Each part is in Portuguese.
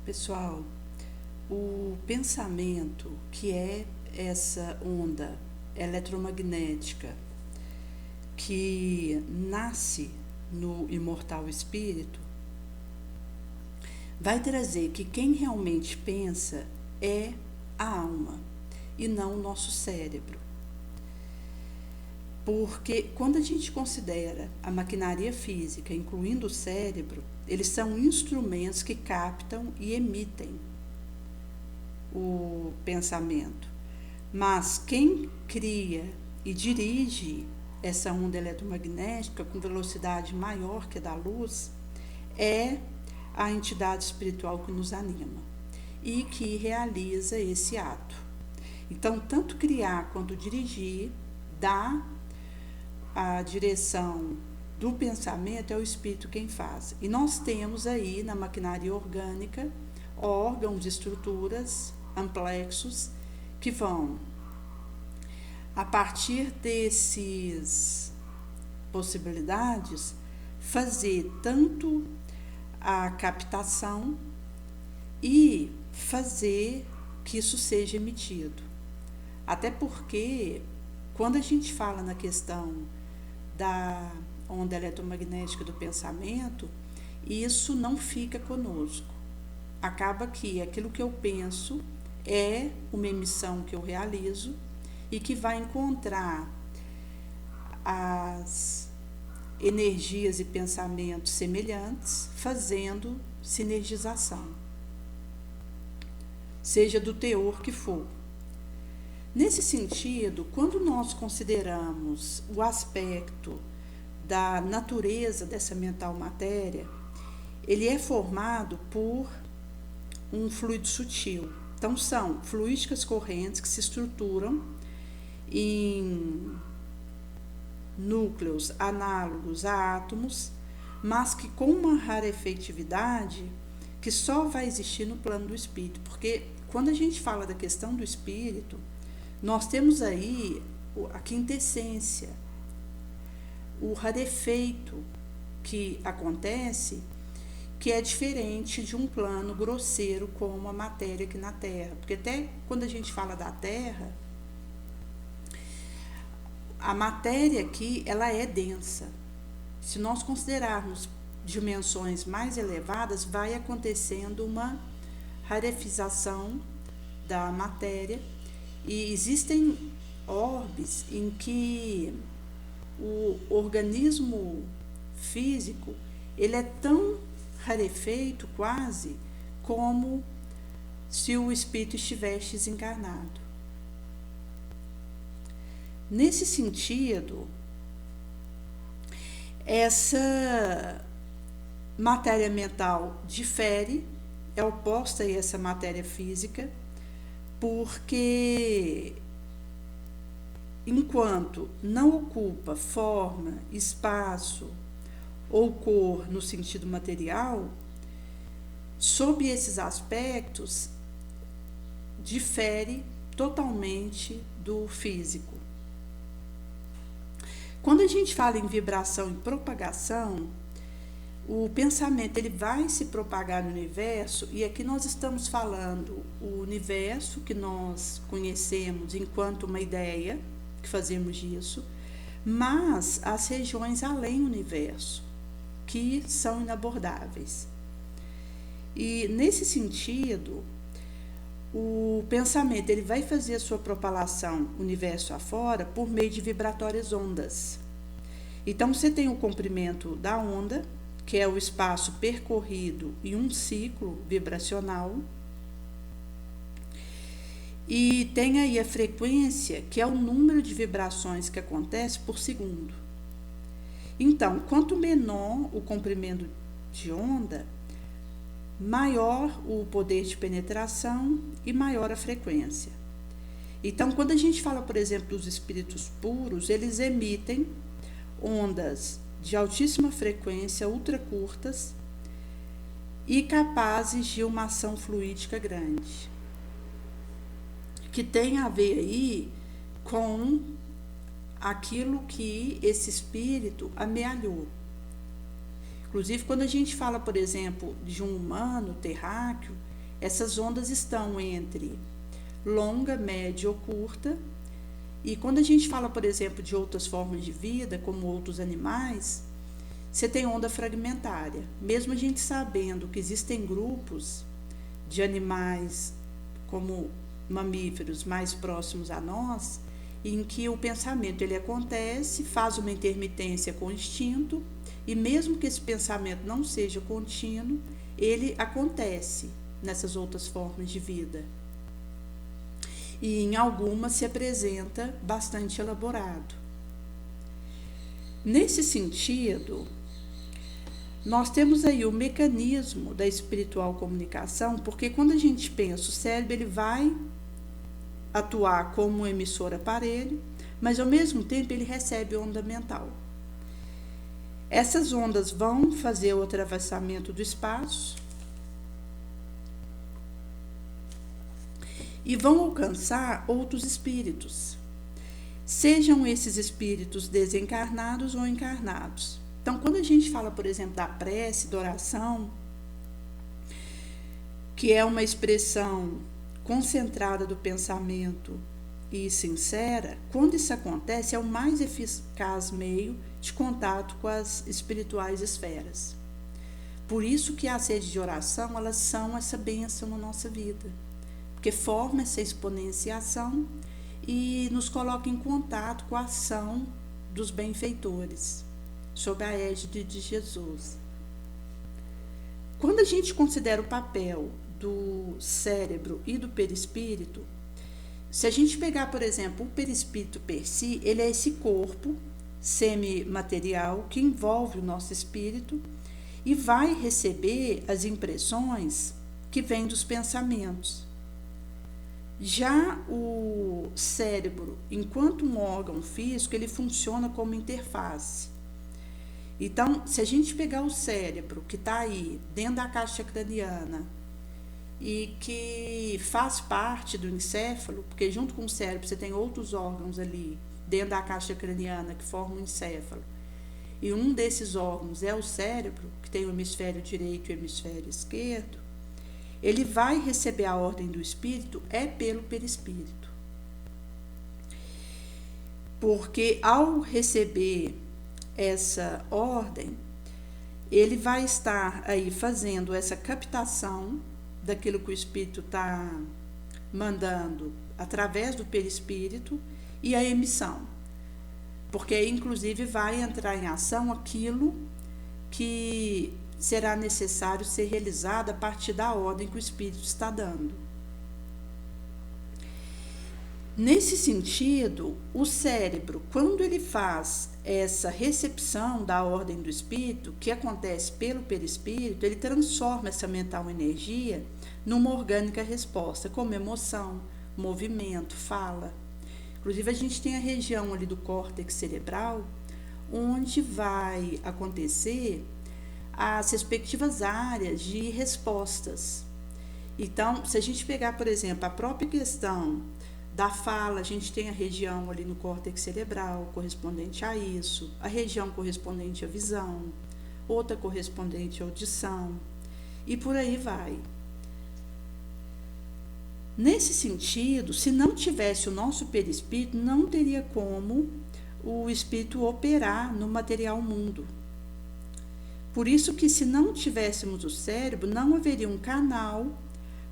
Pessoal, o pensamento, que é essa onda eletromagnética que nasce no imortal espírito, vai trazer que quem realmente pensa é a alma e não o nosso cérebro. Porque quando a gente considera a maquinaria física, incluindo o cérebro, eles são instrumentos que captam e emitem o pensamento. Mas quem cria e dirige essa onda eletromagnética com velocidade maior que a da luz é a entidade espiritual que nos anima e que realiza esse ato. Então, tanto criar quanto dirigir, dá a direção do pensamento, é o espírito quem faz. E nós temos aí na maquinaria orgânica órgãos, estruturas, amplexos que vão, a partir desses possibilidades, fazer tanto a captação e fazer que isso seja emitido. Até porque, quando a gente fala na questão da onda eletromagnética do pensamento, isso não fica conosco. Acaba que aquilo que eu penso é uma emissão que eu realizo e que vai encontrar as energias e pensamentos semelhantes, fazendo sinergização, seja do teor que for. Nesse sentido, quando nós consideramos o aspecto da natureza dessa mental matéria, ele é formado por um fluido sutil. Então, são fluídicas correntes que se estruturam em núcleos análogos a átomos, mas que com uma rarefetividade que só vai existir no plano do espírito. Porque quando a gente fala da questão do espírito, nós temos aí a quintessência, o rarefeito que acontece, que é diferente de um plano grosseiro como a matéria aqui na Terra. Porque até quando a gente fala da Terra, a matéria aqui, ela é densa. Se nós considerarmos dimensões mais elevadas, vai acontecendo uma rarefização da matéria. E existem orbes em que o organismo físico, ele é tão rarefeito quase como se o espírito estivesse desencarnado. Nesse sentido, essa matéria mental difere, é oposta a essa matéria física, porque enquanto não ocupa forma, espaço ou cor no sentido material, sob esses aspectos, difere totalmente do físico. Quando a gente fala em vibração e propagação, o pensamento ele vai se propagar no universo, e aqui nós estamos falando o universo que nós conhecemos enquanto uma ideia, que fazemos disso, mas as regiões além do universo, que são inabordáveis. E nesse sentido, o pensamento ele vai fazer a sua propalação universo afora por meio de vibratórias ondas. Então você tem o comprimento da onda, que é o espaço percorrido em um ciclo vibracional, e tem aí a frequência, que é o número de vibrações que acontece por segundo. Então, quanto menor o comprimento de onda, maior o poder de penetração e maior a frequência. Então, quando a gente fala, por exemplo, dos espíritos puros, eles emitem ondas de altíssima frequência, ultra curtas e capazes de uma ação fluídica grande, que tem a ver aí com aquilo que esse espírito amealhou. Inclusive, quando a gente fala, por exemplo, de um humano terráqueo, Essas ondas estão entre longa, média ou curta. E quando a gente fala, por exemplo, de outras formas de vida, como outros animais, você tem onda fragmentária. Mesmo a gente sabendo que existem grupos de animais, como mamíferos mais próximos a nós, em que o pensamento ele acontece, faz uma intermitência com o instinto, e mesmo que esse pensamento não seja contínuo, ele acontece nessas outras formas de vida. E em algumas se apresenta bastante elaborado. Nesse sentido, nós temos aí o mecanismo da espiritual comunicação, porque quando a gente pensa, o cérebro ele vai atuar como um emissor aparelho, mas ao mesmo tempo ele recebe onda mental. Essas ondas vão fazer o atravessamento do espaço e vão alcançar outros espíritos, sejam esses espíritos desencarnados ou encarnados. Então, quando a gente fala, por exemplo, da prece, da oração, que é uma expressão concentrada do pensamento e sincera, quando isso acontece, é o mais eficaz meio de contato com as espirituais esferas. Por isso que as redes de oração, elas são essa bênção na nossa vida, porque forma essa exponenciação e nos coloca em contato com a ação dos benfeitores, sob a égide de Jesus. Quando a gente considera o papel do cérebro e do perispírito, se a gente pegar, por exemplo, o perispírito per si, ele é esse corpo semimaterial que envolve o nosso espírito e vai receber as impressões que vêm dos pensamentos. Já o cérebro, enquanto um órgão físico, ele funciona como interface. Então, se a gente pegar o cérebro, que está aí dentro da caixa craniana e que faz parte do encéfalo, porque junto com o cérebro você tem outros órgãos ali dentro da caixa craniana que formam o encéfalo, e um desses órgãos é o cérebro, que tem o hemisfério direito e o hemisfério esquerdo, ele vai receber a ordem do espírito pelo perispírito. Porque ao receber essa ordem, ele vai estar aí fazendo essa captação daquilo que o espírito está mandando através do perispírito e a emissão. Porque aí, inclusive, vai entrar em ação aquilo que será necessário ser realizado a partir da ordem que o espírito está dando. Nesse sentido, o cérebro, quando ele faz essa recepção da ordem do espírito, que acontece pelo perispírito, ele transforma essa mental energia numa orgânica resposta, como emoção, movimento, fala. Inclusive, a gente tem a região ali do córtex cerebral, onde vai acontecer as respectivas áreas de respostas. Então, se a gente pegar, por exemplo, a própria questão da fala, a gente tem a região ali no córtex cerebral correspondente a isso, a região correspondente à visão, outra correspondente à audição, e por aí vai. Nesse sentido, se não tivesse o nosso perispírito, não teria como o espírito operar no material mundo. Por isso que, se não tivéssemos o cérebro, não haveria um canal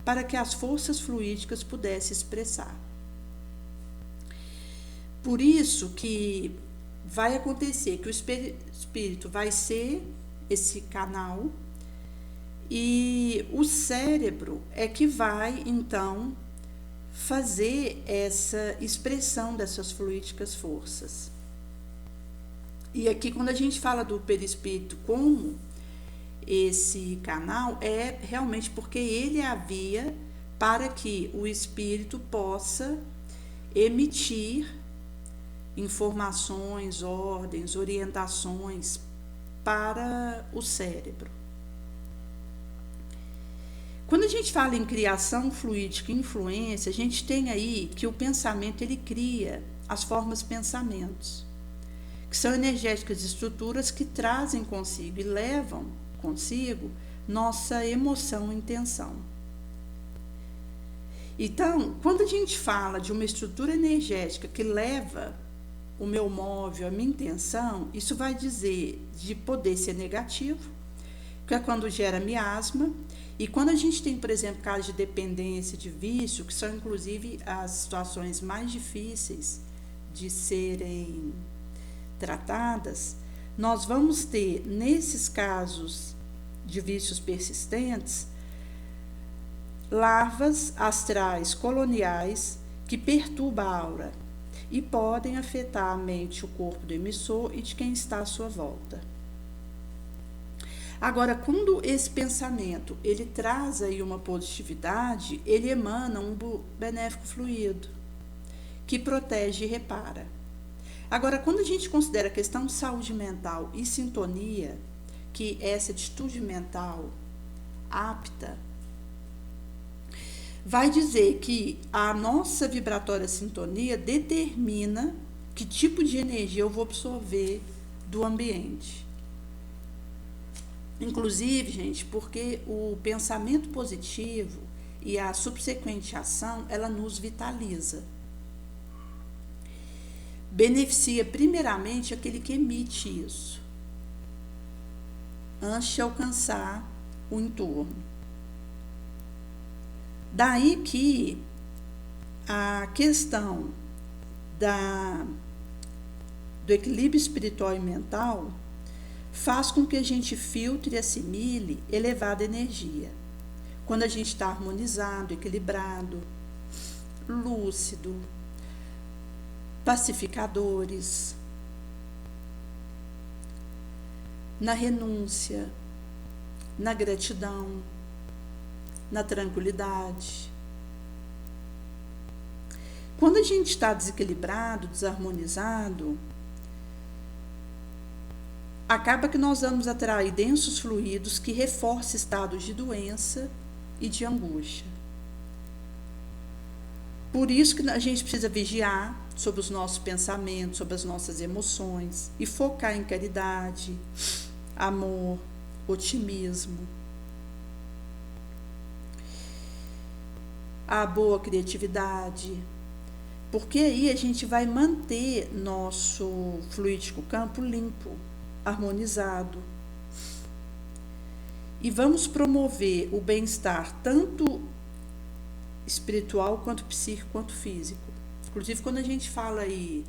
para que as forças fluídicas pudessem expressar. Por isso que vai acontecer que o espírito vai ser esse canal e o cérebro é que vai, então, fazer essa expressão dessas fluídicas forças. E aqui, quando a gente fala do perispírito como esse canal, é realmente porque ele é a via para que o espírito possa emitir informações, ordens, orientações para o cérebro. Quando a gente fala em criação fluídica e influência, a gente tem aí que o pensamento ele cria as formas pensamentos, que são energéticas estruturas que trazem consigo e levam consigo nossa emoção e intenção. Então, quando a gente fala de uma estrutura energética que leva o meu móvel, a minha intenção, isso vai dizer de poder ser negativo, que é quando gera miasma. E quando a gente tem, por exemplo, casos de dependência, de vício, que são inclusive as situações mais difíceis de serem tratadas, nós vamos ter, nesses casos de vícios persistentes, larvas astrais coloniais que perturbam a aura e podem afetar a mente e o corpo do emissor e de quem está à sua volta. Agora, quando esse pensamento ele traz aí uma positividade, ele emana um benéfico fluido que protege e repara. Agora, quando a gente considera a questão de saúde mental e sintonia, que essa atitude mental apta vai dizer que a nossa vibratória sintonia determina que tipo de energia eu vou absorver do ambiente. Inclusive, gente, porque o pensamento positivo e a subsequente ação, ela nos vitaliza. Beneficia primeiramente aquele que emite isso, antes de alcançar o entorno. Daí que a questão do equilíbrio espiritual e mental faz com que a gente filtre e assimile elevada energia. Quando a gente está harmonizado, equilibrado, lúcido, pacificadores, na renúncia, na gratidão, na tranquilidade. Quando a gente está desequilibrado, desarmonizado, acaba que nós vamos atrair densos fluidos que reforçam estados de doença e de angústia. Por isso que a gente precisa vigiar sobre os nossos pensamentos, sobre as nossas emoções e focar em caridade, amor, otimismo, a boa criatividade, porque aí a gente vai manter nosso fluídico campo limpo, harmonizado, e vamos promover o bem-estar tanto espiritual quanto psíquico quanto físico. Inclusive, quando a gente fala aí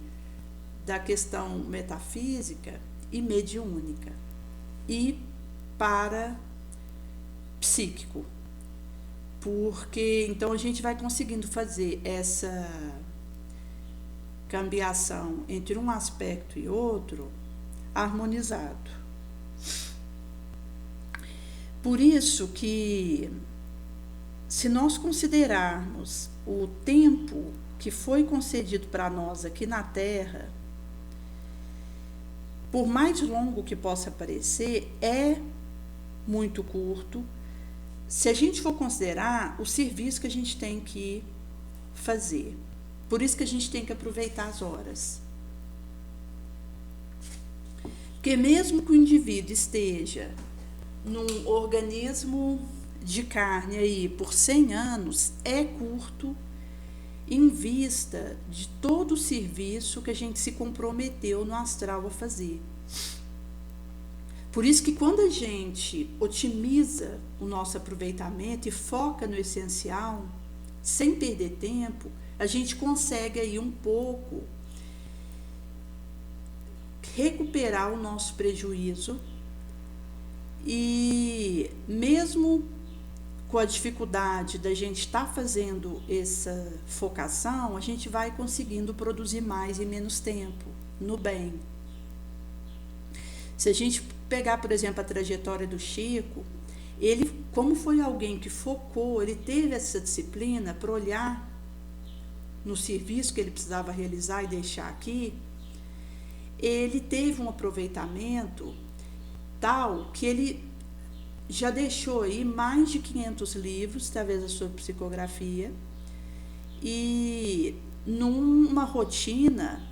da questão metafísica e mediúnica e parapsíquico, porque então a gente vai conseguindo fazer essa cambiação entre um aspecto e outro harmonizado. Por isso que, se nós considerarmos o tempo que foi concedido para nós aqui na Terra, por mais longo que possa parecer, é muito curto, se a gente for considerar o serviço que a gente tem que fazer. Por isso que a gente tem que aproveitar as horas. Porque mesmo que o indivíduo esteja num organismo de carne aí por 100 anos, é curto em vista de todo o serviço que a gente se comprometeu no astral a fazer. Por isso que quando a gente otimiza o nosso aproveitamento e foca no essencial, sem perder tempo, a gente consegue aí um pouco recuperar o nosso prejuízo e mesmo com a dificuldade da gente estar fazendo essa focação, a gente vai conseguindo produzir mais em menos tempo, no bem. Se a gente pegar, por exemplo, a trajetória do Chico, ele, como foi alguém que focou, ele teve essa disciplina para olhar no serviço que ele precisava realizar e deixar aqui, ele teve um aproveitamento tal que ele já deixou aí mais de 500 livros, talvez a sua psicografia, e numa rotina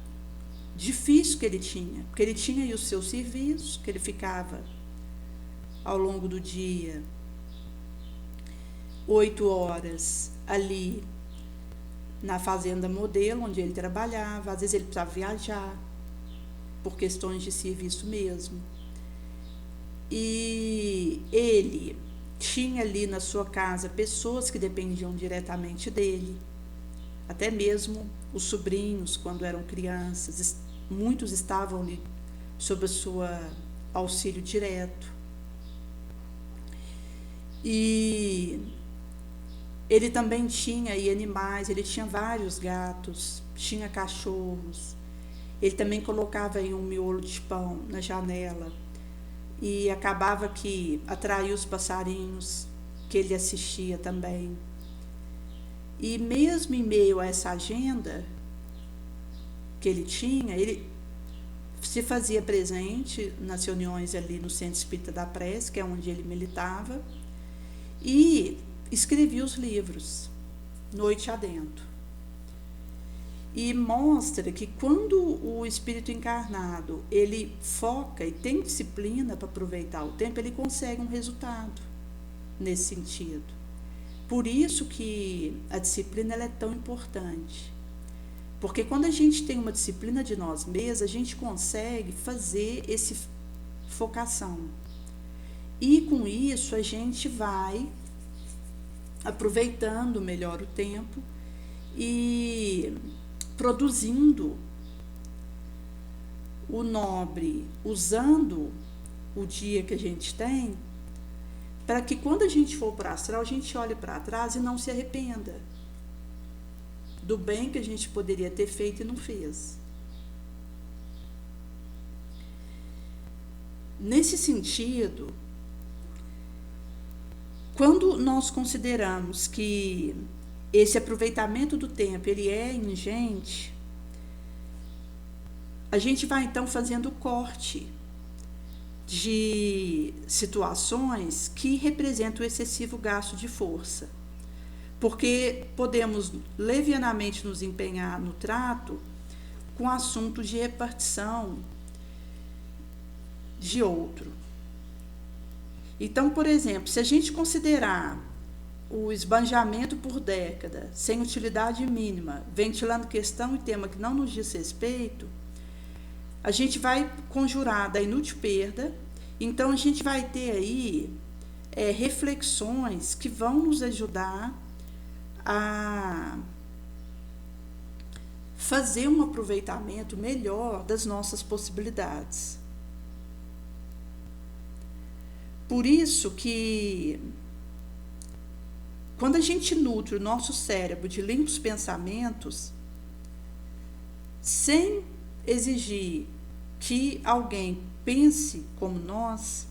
difícil que ele tinha, porque ele tinha aí os seus serviços, que ele ficava ao longo do dia 8 horas ali na fazenda modelo onde ele trabalhava, às vezes ele precisava viajar, por questões de serviço mesmo. E ele tinha ali na sua casa pessoas que dependiam diretamente dele, até mesmo os sobrinhos, quando eram crianças, muitos estavam ali sob o seu auxílio direto. E ele também tinha aí animais, ele tinha vários gatos, tinha cachorros. Ele também colocava aí um miolo de pão na janela e acabava que atraía os passarinhos, que ele assistia também. E mesmo em meio a essa agenda que ele tinha, ele se fazia presente nas reuniões ali no Centro Espírita da Prece, que é onde ele militava, e escrevia os livros, noite adentro. E mostra que quando o espírito encarnado, ele foca e tem disciplina para aproveitar o tempo, ele consegue um resultado nesse sentido. Por isso que a disciplina ela é tão importante. Porque quando a gente tem uma disciplina de nós mesmos, a gente consegue fazer esse focação. E com isso a gente vai aproveitando melhor o tempo e produzindo o nobre, usando o dia que a gente tem, para que quando a gente for para o astral, a gente olhe para trás e não se arrependa do bem que a gente poderia ter feito e não fez. Nesse sentido, quando nós consideramos que esse aproveitamento do tempo ele é ingente, a gente vai então fazendo corte de situações que representam o excessivo gasto de força, porque podemos levianamente nos empenhar no trato com assuntos de repartição de outro. Então, por exemplo, se a gente considerar o esbanjamento por década, sem utilidade mínima, ventilando questão e tema que não nos diz respeito, a gente vai conjurar da inútil perda. Então, a gente vai ter aí reflexões que vão nos ajudar a fazer um aproveitamento melhor das nossas possibilidades. Por isso que, quando a gente nutre o nosso cérebro de limpos pensamentos, sem exigir que alguém pense como nós,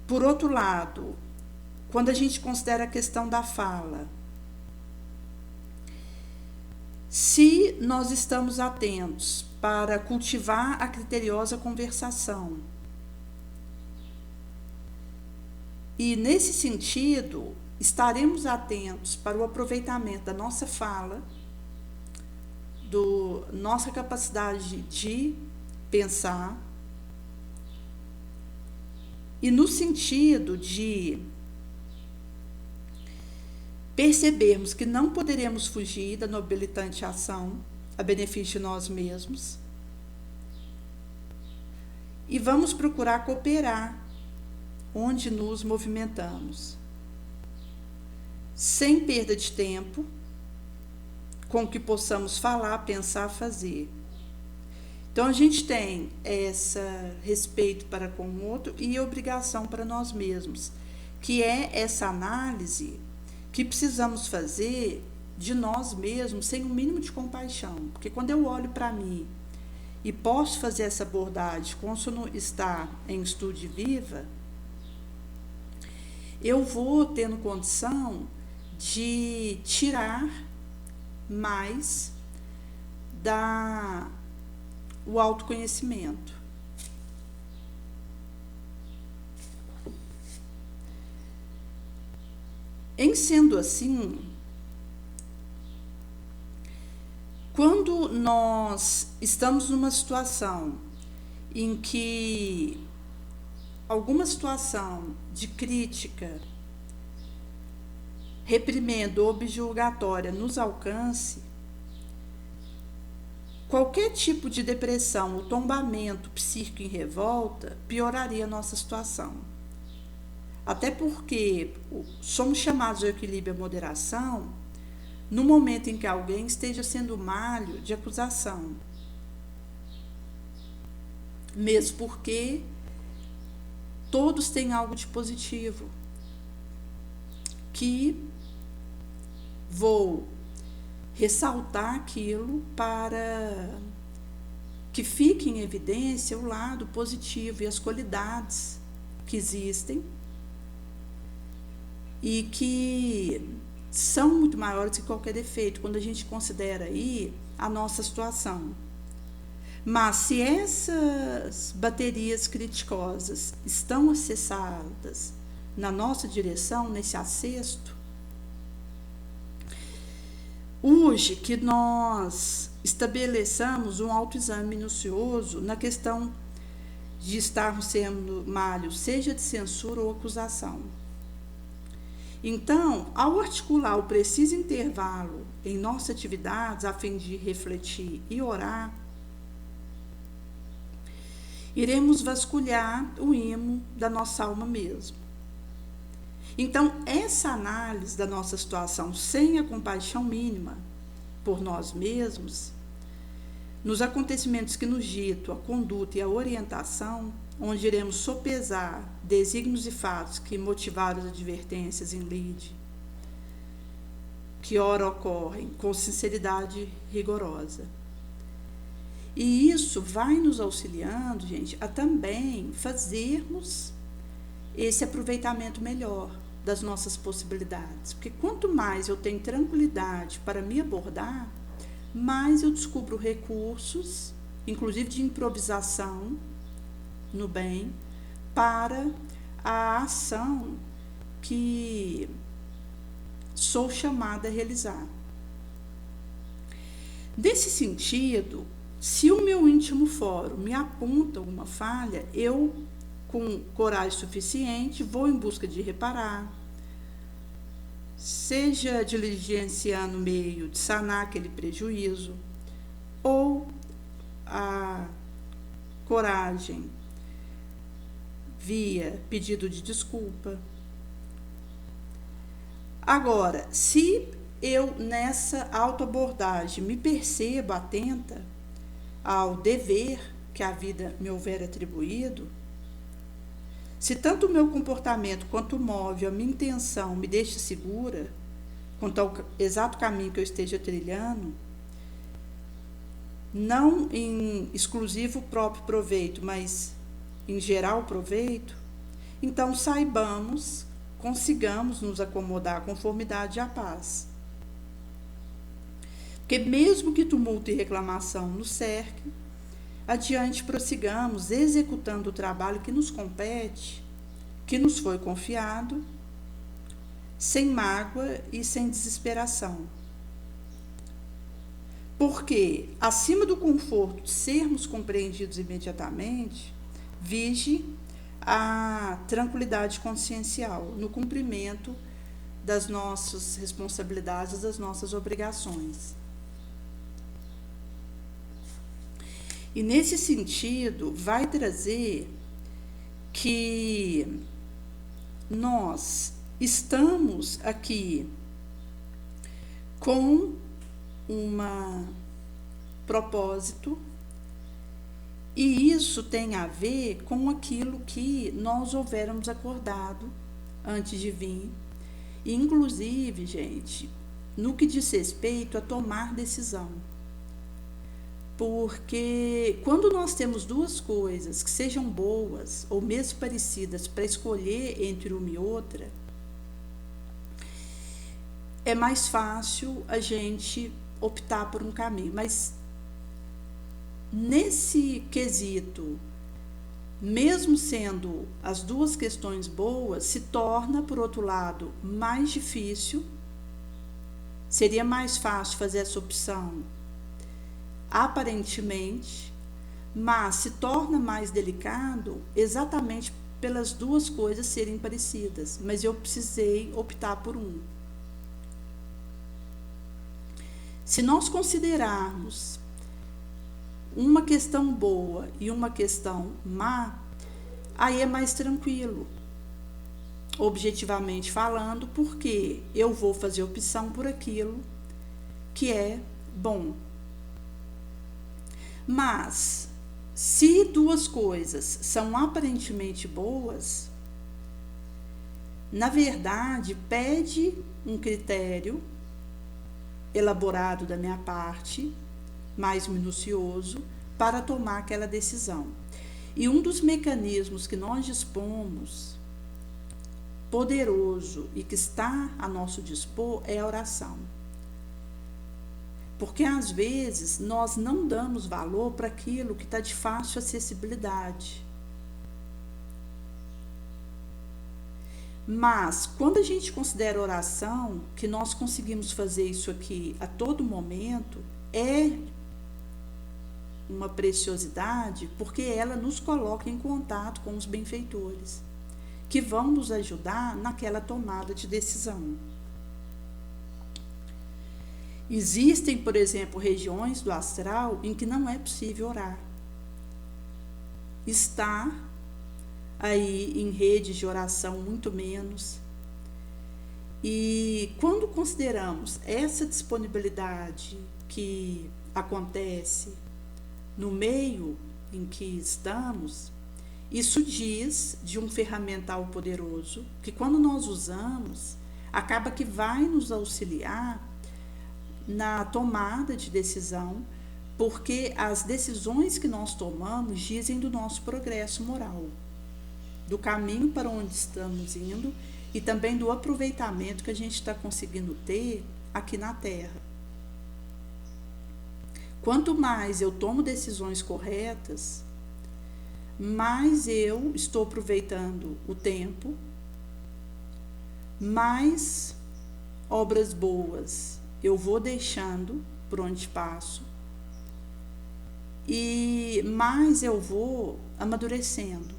por outro lado, quando a gente considera a questão da fala, se nós estamos atentos para cultivar a criteriosa conversação, e nesse sentido, estaremos atentos para o aproveitamento da nossa fala, nossa capacidade de pensar, e no sentido de percebermos que não poderemos fugir da nobilitante ação a benefício de nós mesmos, e vamos procurar cooperar onde nos movimentamos, sem perda de tempo, com que possamos falar, pensar, fazer. Então, a gente tem esse respeito para com o outro e obrigação para nós mesmos, que é essa análise que precisamos fazer de nós mesmos sem um mínimo de compaixão. Porque quando eu olho para mim e posso fazer essa abordagem como se não está em estúdio viva, eu vou tendo condição de tirar mais o autoconhecimento. Em sendo assim, quando nós estamos numa situação em que alguma situação de crítica reprimenda objurgatória nos alcance, qualquer tipo de depressão ou tombamento psíquico em revolta pioraria a nossa situação. Até porque somos chamados ao equilíbrio e à moderação no momento em que alguém esteja sendo malho de acusação. Mesmo porque todos têm algo de positivo, que vou ressaltar aquilo para que fique em evidência o lado positivo e as qualidades que existem e que são muito maiores que qualquer defeito, quando a gente considera aí a nossa situação. Mas se essas baterias criticosas estão acessadas na nossa direção, nesse acesto, urge que nós estabeleçamos um autoexame minucioso na questão de estarmos sendo malhos, seja de censura ou acusação. Então, ao articular o preciso intervalo em nossas atividades, a fim de refletir e orar, iremos vasculhar o imo da nossa alma mesmo. Então, essa análise da nossa situação sem a compaixão mínima por nós mesmos, nos acontecimentos que nos ditam a conduta e a orientação, onde iremos sopesar desígnios e fatos que motivaram as advertências em lide, que ora ocorrem com sinceridade rigorosa. E isso vai nos auxiliando, gente, a também fazermos esse aproveitamento melhor das nossas possibilidades. Porque quanto mais eu tenho tranquilidade para me abordar, mais eu descubro recursos, inclusive de improvisação, no bem, para a ação que sou chamada a realizar. Nesse sentido, se o meu íntimo fórum me aponta uma falha, eu, com coragem suficiente, vou em busca de reparar, seja diligenciando o meio de sanar aquele prejuízo, ou a coragem via pedido de desculpa. Agora, se eu nessa autoabordagem me percebo atenta ao dever que a vida me houver atribuído, se tanto o meu comportamento quanto o móvel, a minha intenção me deixa segura quanto ao exato caminho que eu esteja trilhando, não em exclusivo próprio proveito, mas em geral proveito, então consigamos nos acomodar à conformidade e à paz. Porque mesmo que tumulto e reclamação nos cerquem, adiante prossigamos executando o trabalho que nos compete, que nos foi confiado, sem mágoa e sem desesperação. Porque, acima do conforto de sermos compreendidos imediatamente, vige a tranquilidade consciencial no cumprimento das nossas responsabilidades, das nossas obrigações. E nesse sentido, vai trazer que nós estamos aqui com um propósito, e isso tem a ver com aquilo que nós houvermos acordado antes de vir, e inclusive, gente, no que diz respeito a tomar decisão. Porque quando nós temos duas coisas que sejam boas ou mesmo parecidas para escolher entre uma e outra, é mais fácil a gente optar por um caminho. Mas nesse quesito, mesmo sendo as duas questões boas, se torna, por outro lado, mais difícil. Seria mais fácil fazer essa opção aparentemente, mas se torna mais delicado exatamente pelas duas coisas serem parecidas, mas eu precisei optar por um. Se nós considerarmos uma questão boa e uma questão má, aí é mais tranquilo, objetivamente falando, porque eu vou fazer opção por aquilo que é bom. Mas, se duas coisas são aparentemente boas, na verdade, pede um critério elaborado da minha parte, mais minucioso, para tomar aquela decisão. E um dos mecanismos que nós dispomos, poderoso e que está a nosso dispor, é a oração. Porque às vezes nós não damos valor para aquilo que está de fácil acessibilidade. Mas, quando a gente considera oração, que nós conseguimos fazer isso aqui a todo momento, é uma preciosidade, porque ela nos coloca em contato com os benfeitores, que vão nos ajudar naquela tomada de decisão. Existem, por exemplo, regiões do astral em que não é possível orar. Está aí em redes de oração muito menos. E quando consideramos essa disponibilidade que acontece no meio em que estamos, isso diz de um ferramental poderoso que, quando nós usamos, acaba que vai nos auxiliar na tomada de decisão, porque as decisões que nós tomamos dizem do nosso progresso moral, do caminho para onde estamos indo e também do aproveitamento que a gente está conseguindo ter aqui na Terra. Quanto mais eu tomo decisões corretas, mais eu estou aproveitando o tempo, mais obras boas eu vou deixando por onde passo e mais eu vou amadurecendo.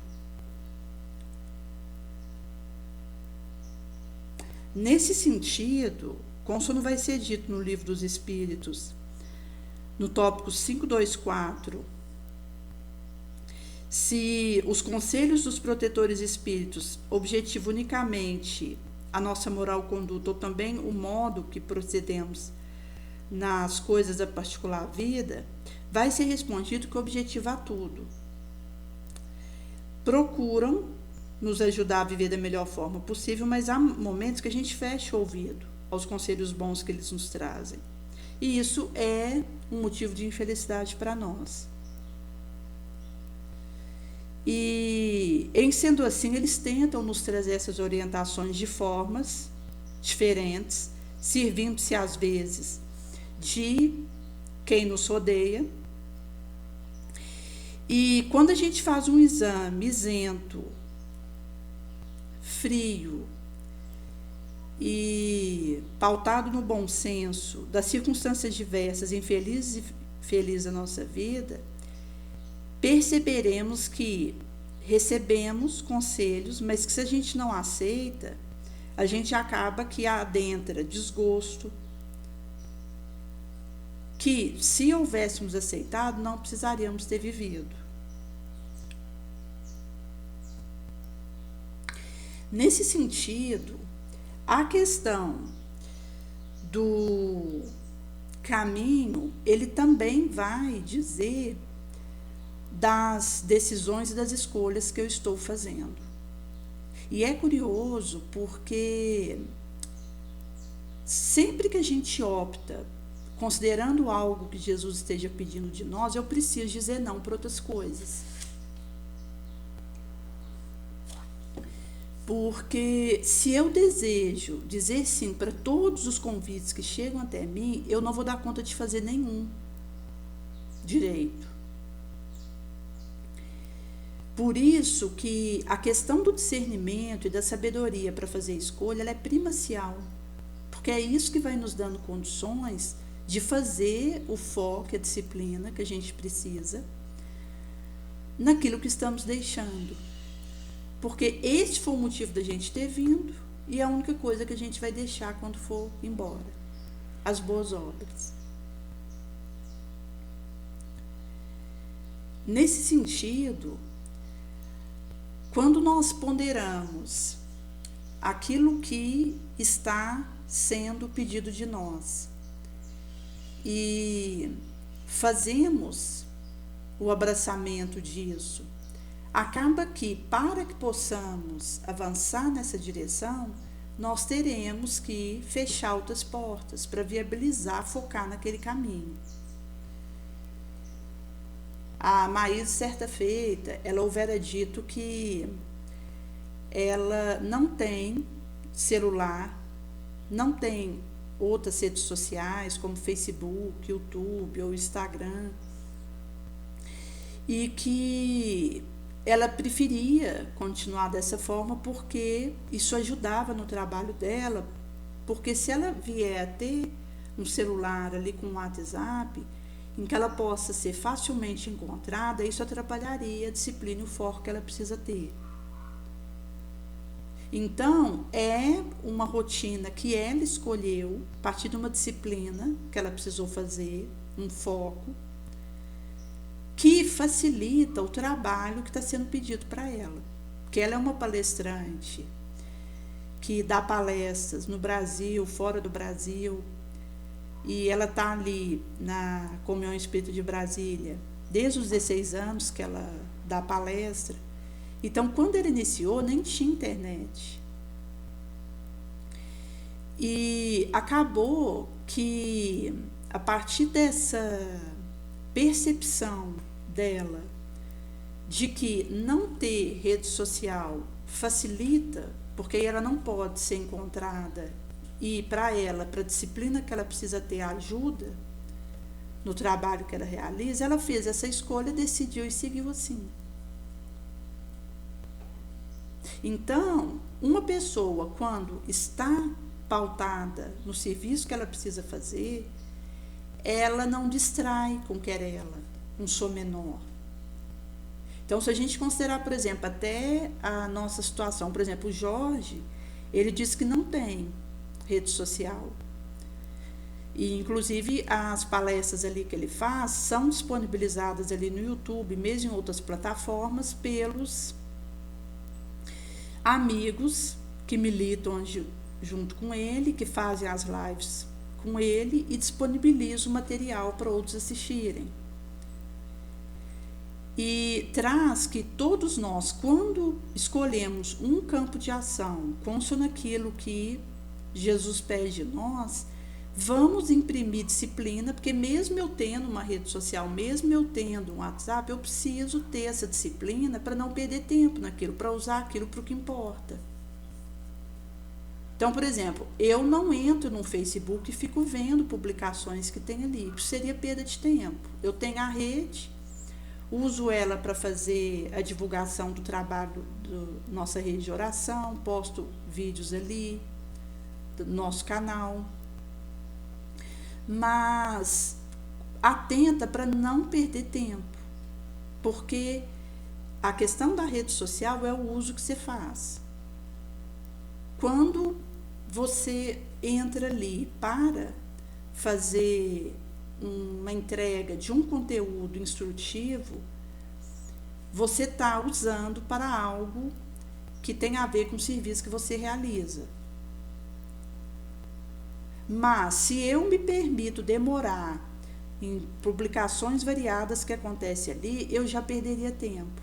Nesse sentido, conforme vai ser dito no Livro dos Espíritos, no tópico 524, se os conselhos dos protetores espíritos objetivam unicamente a nossa moral conduta ou também o modo que procedemos nas coisas da particular vida, vai ser respondido que objetiva tudo. Procuram nos ajudar a viver da melhor forma possível, mas há momentos que a gente fecha o ouvido aos conselhos bons que eles nos trazem. E isso é um motivo de infelicidade para nós. E, em sendo assim, eles tentam nos trazer essas orientações de formas diferentes, servindo-se às vezes de quem nos rodeia. E quando a gente faz um exame isento, frio e pautado no bom senso das circunstâncias diversas, infelizes e felizes da nossa vida, perceberemos que recebemos conselhos, mas que se a gente não aceita, a gente acaba que adentra desgosto, que se houvéssemos aceitado, não precisaríamos ter vivido. Nesse sentido, a questão do caminho, ele também vai dizer das decisões e das escolhas que eu estou fazendo. E é curioso porque sempre que a gente opta, considerando algo que Jesus esteja pedindo de nós, eu preciso dizer não para outras coisas. Porque se eu desejo dizer sim para todos os convites que chegam até mim, eu não vou dar conta de fazer nenhum direito. Por isso que a questão do discernimento e da sabedoria para fazer escolha, ela é primacial, porque é isso que vai nos dando condições de fazer o foco, a disciplina que a gente precisa naquilo que estamos deixando. Porque esse foi o motivo da gente ter vindo e é a única coisa que a gente vai deixar quando for embora, as boas obras. Nesse sentido, quando nós ponderamos aquilo que está sendo pedido de nós e fazemos o abraçamento disso, acaba que, para que possamos avançar nessa direção, nós teremos que fechar outras portas para viabilizar, focar naquele caminho. A Maísa, certa feita, ela houvera dito que ela não tem celular, não tem outras redes sociais como Facebook, YouTube ou Instagram, e que ela preferia continuar dessa forma porque isso ajudava no trabalho dela, porque se ela vier a ter um celular ali com um WhatsApp, em que ela possa ser facilmente encontrada, isso atrapalharia a disciplina e o foco que ela precisa ter. Então, é uma rotina que ela escolheu, a partir de uma disciplina que ela precisou fazer, um foco, que facilita o trabalho que está sendo pedido para ela. Porque ela é uma palestrante que dá palestras no Brasil, fora do Brasil, e ela está ali na Comunhão Espírita de Brasília desde os 16 anos que ela dá palestra. Então, quando ela iniciou, nem tinha internet. E acabou que, a partir dessa percepção dela de que não ter rede social facilita, porque ela não pode ser encontrada e para ela, para a disciplina que ela precisa ter ajuda no trabalho que ela realiza, ela fez essa escolha, decidiu e seguiu assim. Então, uma pessoa, quando está pautada no serviço que ela precisa fazer, ela não distrai com querela, um sou menor. Então, se a gente considerar, por exemplo, até a nossa situação, por exemplo, o Jorge, ele disse que não tem rede social. E, inclusive, as palestras ali que ele faz são disponibilizadas ali no YouTube, mesmo em outras plataformas, pelos amigos que militam junto com ele, que fazem as lives com ele e disponibilizam o material para outros assistirem. E traz que todos nós, quando escolhemos um campo de ação, consoante aquilo que Jesus pede de nós, vamos imprimir disciplina, porque mesmo eu tendo uma rede social, mesmo eu tendo um WhatsApp, eu preciso ter essa disciplina para não perder tempo naquilo, para usar aquilo para o que importa. Então, por exemplo, eu não entro no Facebook e fico vendo publicações que tem ali, isso seria perda de tempo. Eu tenho a rede, uso ela para fazer a divulgação do trabalho da nossa rede de oração, posto vídeos ali do nosso canal, mas atenta para não perder tempo, porque a questão da rede social é o uso que você faz. Quando você entra ali para fazer uma entrega de um conteúdo instrutivo, você está usando para algo que tem a ver com o serviço que você realiza. Mas, se eu me permito demorar em publicações variadas que acontecem ali, eu já perderia tempo.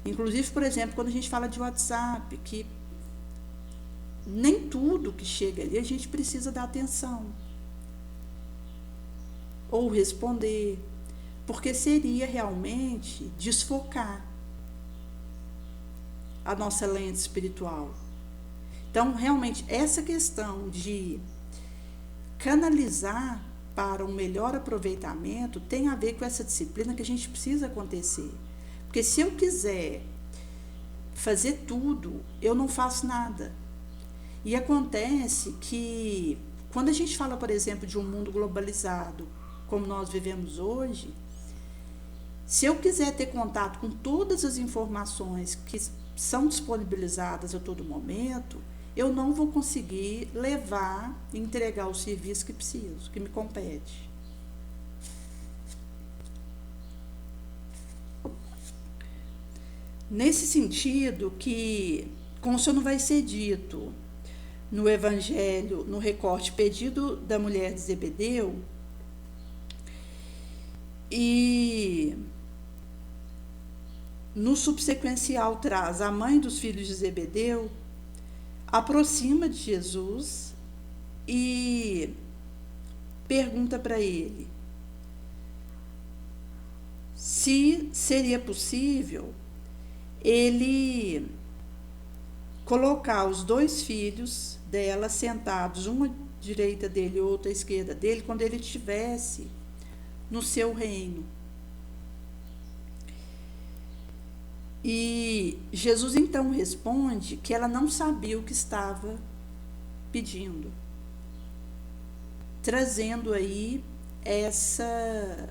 Inclusive, por exemplo, quando a gente fala de WhatsApp, que nem tudo que chega ali a gente precisa dar atenção. Ou responder, porque seria realmente desfocar a nossa lente espiritual. Então, realmente, essa questão de canalizar para um melhor aproveitamento tem a ver com essa disciplina que a gente precisa acontecer. Porque se eu quiser fazer tudo, eu não faço nada. E acontece que, quando a gente fala, por exemplo, de um mundo globalizado, como nós vivemos hoje, se eu quiser ter contato com todas as informações que são disponibilizadas a todo momento, eu não vou conseguir levar e entregar o serviço que preciso, que me compete. Nesse sentido que, como isso não vai ser dito no Evangelho, no recorte pedido da mulher de Zebedeu, e no subsequencial traz a mãe dos filhos de Zebedeu, aproxima de Jesus e pergunta para ele se seria possível ele colocar os dois filhos dela sentados, uma à direita dele e outra à esquerda dele, quando ele estivesse no seu reino. E Jesus então responde que ela não sabia o que estava pedindo, trazendo aí essa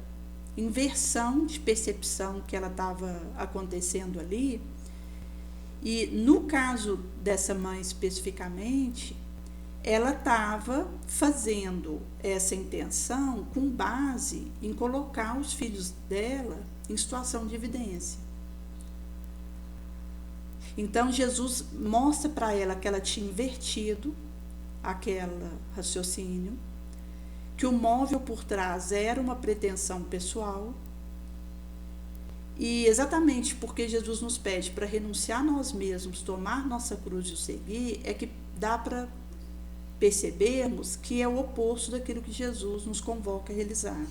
inversão de percepção que ela estava acontecendo ali. E no caso dessa mãe especificamente, ela estava fazendo essa intenção com base em colocar os filhos dela em situação de evidência. Então Jesus mostra para ela que ela tinha invertido aquele raciocínio, que o móvel por trás era uma pretensão pessoal, e exatamente porque Jesus nos pede para renunciar a nós mesmos, tomar nossa cruz e o seguir, é que dá para percebermos que é o oposto daquilo que Jesus nos convoca a realizar.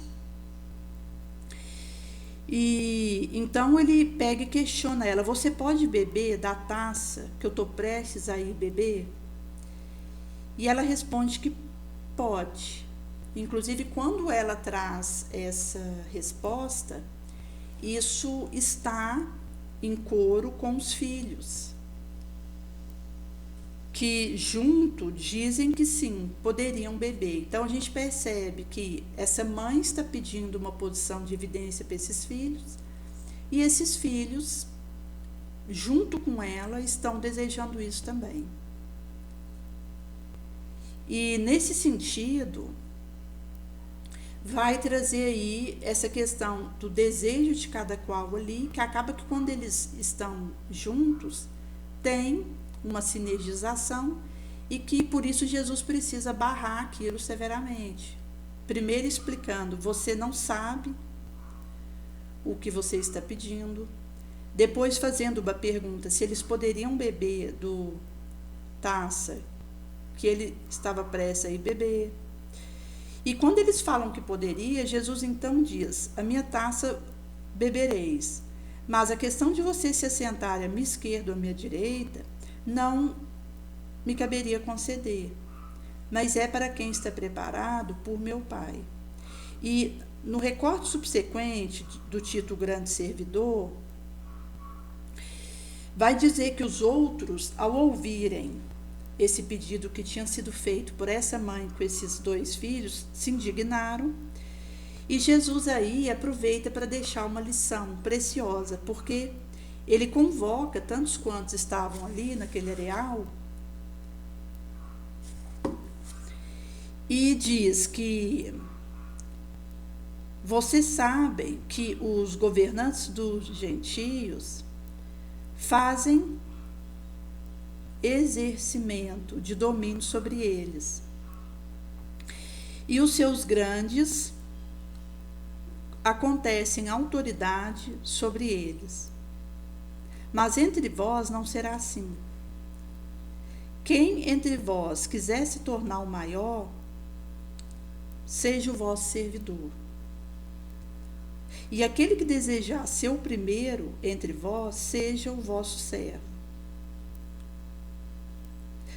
E então ele pega e questiona ela: você pode beber da taça que eu estou prestes a ir beber? E ela responde que pode. Inclusive, quando ela traz essa resposta, isso está em coro com os filhos, que junto dizem que sim, poderiam beber. Então a gente percebe que essa mãe está pedindo uma posição de evidência para esses filhos, e esses filhos, junto com ela, estão desejando isso também. E nesse sentido, vai trazer aí essa questão do desejo de cada qual ali, que acaba que quando eles estão juntos, tem uma sinergização, e que por isso Jesus precisa barrar aquilo severamente. Primeiro explicando: você não sabe o que você está pedindo. Depois fazendo uma pergunta se eles poderiam beber do taça que ele estava prestes a ir beber. E quando eles falam que poderia, Jesus então diz: a minha taça bebereis, mas a questão de você se assentar à minha esquerda ou à minha direita, não me caberia conceder, mas é para quem está preparado por meu Pai. E no recorte subsequente do título Grande Servidor, vai dizer que os outros, ao ouvirem esse pedido que tinha sido feito por essa mãe com esses dois filhos, se indignaram. E Jesus aí aproveita para deixar uma lição preciosa, porque ele convoca tantos quantos estavam ali naquele areal e diz que vocês sabem que os governantes dos gentios fazem exercimento de domínio sobre eles, e os seus grandes acontecem autoridade sobre eles. Mas entre vós não será assim. Quem entre vós quiser se tornar o maior, seja o vosso servidor. E aquele que desejar ser o primeiro entre vós, seja o vosso servo.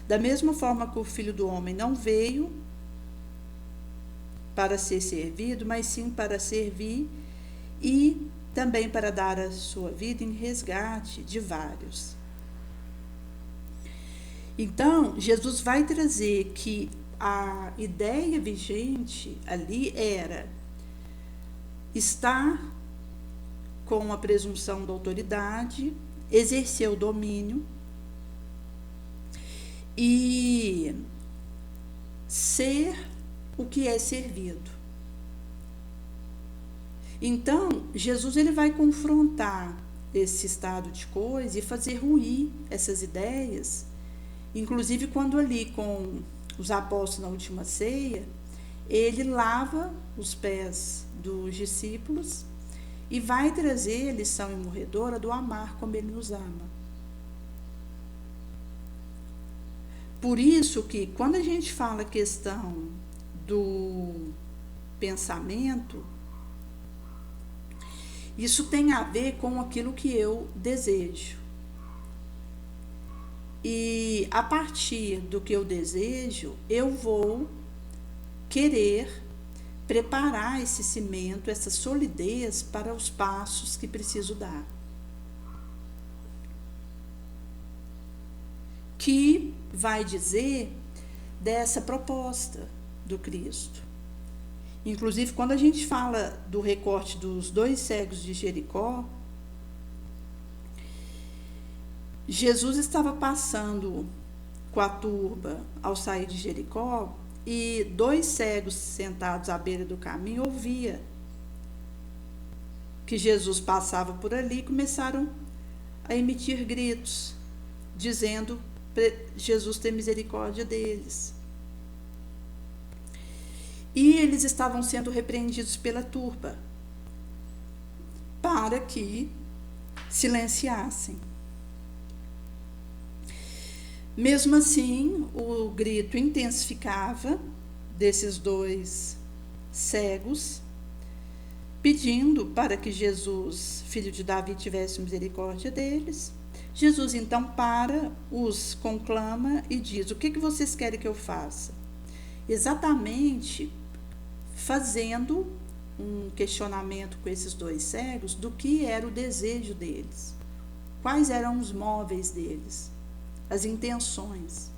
Da mesma forma que o Filho do Homem não veio para ser servido, mas sim para servir e também para dar a sua vida em resgate de vários. Então, Jesus vai trazer que a ideia vigente ali era estar com a presunção da autoridade, exercer o domínio e ser o que é servido. Então, Jesus ele vai confrontar esse estado de coisa e fazer ruir essas ideias. Inclusive, quando ali com os apóstolos na última ceia, ele lava os pés dos discípulos e vai trazer a lição imorredora do amar como ele nos ama. Por isso que, quando a gente fala a questão do pensamento, isso tem a ver com aquilo que eu desejo. E a partir do que eu desejo, eu vou querer preparar esse cimento, essa solidez para os passos que preciso dar. Que vai dizer dessa proposta do Cristo. Inclusive, quando a gente fala do recorte dos 2 cegos de Jericó, Jesus estava passando com a turba ao sair de Jericó e 2 cegos sentados à beira do caminho ouviam que Jesus passava por ali e começaram a emitir gritos, dizendo para Jesus ter misericórdia deles. E eles estavam sendo repreendidos pela turba para que silenciassem. Mesmo assim, o grito intensificava desses 2 cegos, pedindo para que Jesus, filho de Davi, tivesse misericórdia deles. Jesus então os conclama e diz: o que vocês querem que eu faça? Exatamente fazendo um questionamento com esses 2 cegos do que era o desejo deles, quais eram os móveis deles, as intenções,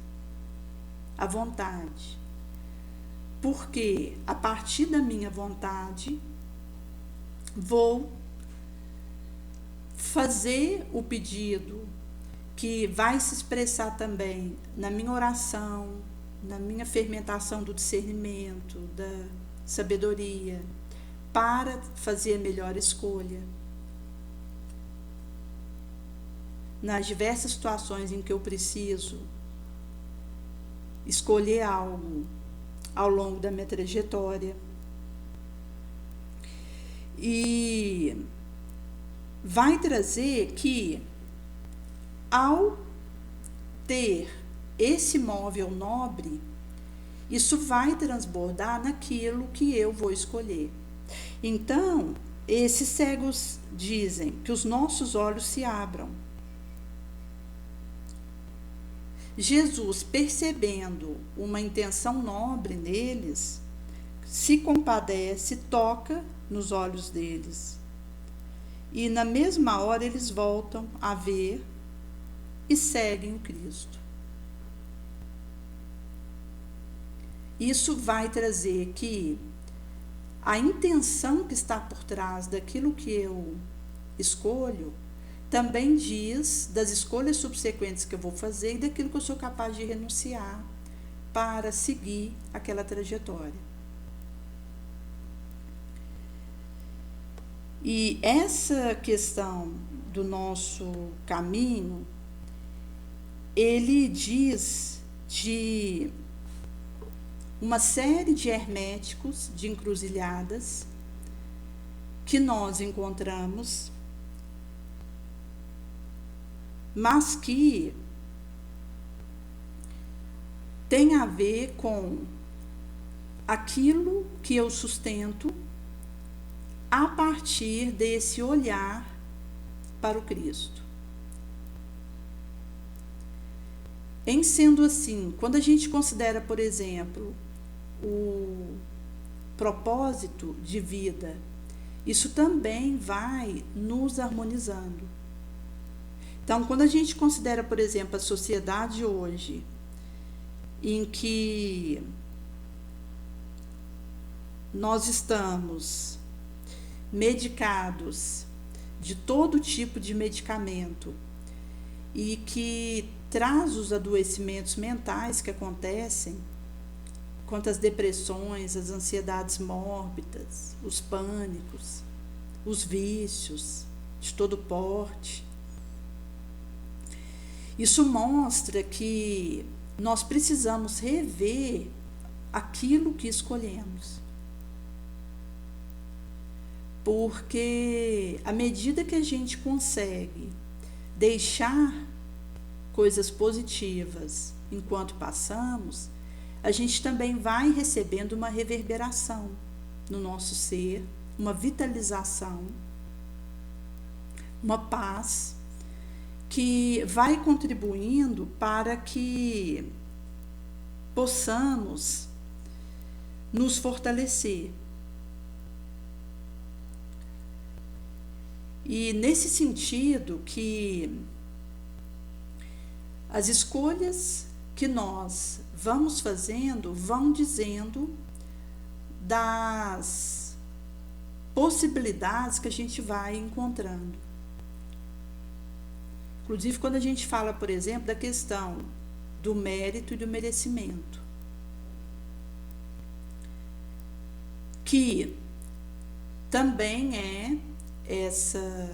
a vontade. Porque a partir da minha vontade, vou fazer o pedido que vai se expressar também na minha oração, na minha fermentação do discernimento, da sabedoria, para fazer a melhor escolha. Nas diversas situações em que eu preciso escolher algo ao longo da minha trajetória. E vai trazer que, ao ter esse móvel nobre, isso vai transbordar naquilo que eu vou escolher. Então, esses cegos dizem que os nossos olhos se abram. Jesus, percebendo uma intenção nobre neles, se compadece, toca nos olhos deles. E na mesma hora eles voltam a ver e seguem o Cristo. Isso vai trazer que a intenção que está por trás daquilo que eu escolho também diz das escolhas subsequentes que eu vou fazer e daquilo que eu sou capaz de renunciar para seguir aquela trajetória. E essa questão do nosso caminho, ele diz de uma série de herméticos, de encruzilhadas, que nós encontramos, mas que tem a ver com aquilo que eu sustento a partir desse olhar para o Cristo. Em sendo assim, quando a gente considera, por exemplo, o propósito de vida, isso também vai nos harmonizando. Então, quando a gente considera, por exemplo, a sociedade hoje, em que nós estamos medicados de todo tipo de medicamento e que traz os adoecimentos mentais que acontecem, quanto às depressões, as ansiedades mórbidas, os pânicos, os vícios, de todo porte. Isso mostra que nós precisamos rever aquilo que escolhemos. Porque à medida que a gente consegue deixar coisas positivas enquanto passamos, a gente também vai recebendo uma reverberação no nosso ser, uma vitalização, uma paz que vai contribuindo para que possamos nos fortalecer. E nesse sentido que as escolhas que nós vamos fazendo vão dizendo das possibilidades que a gente vai encontrando. Inclusive, quando a gente fala, por exemplo, da questão do mérito e do merecimento, que também é essa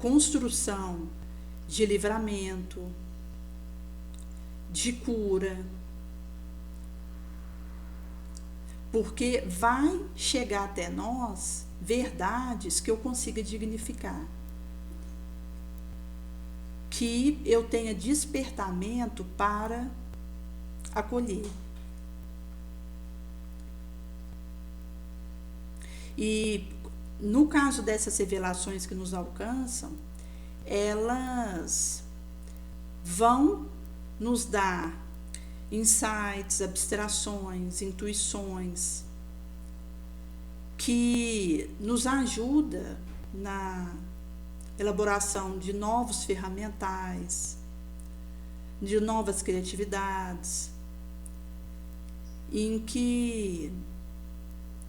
construção de livramento, de cura, porque vai chegar até nós verdades que eu consiga dignificar, que eu tenha despertamento para acolher. E no caso dessas revelações que nos alcançam, elas vão nos dar insights, abstrações, intuições, que nos ajuda na elaboração de novos ferramentais, de novas criatividades, em que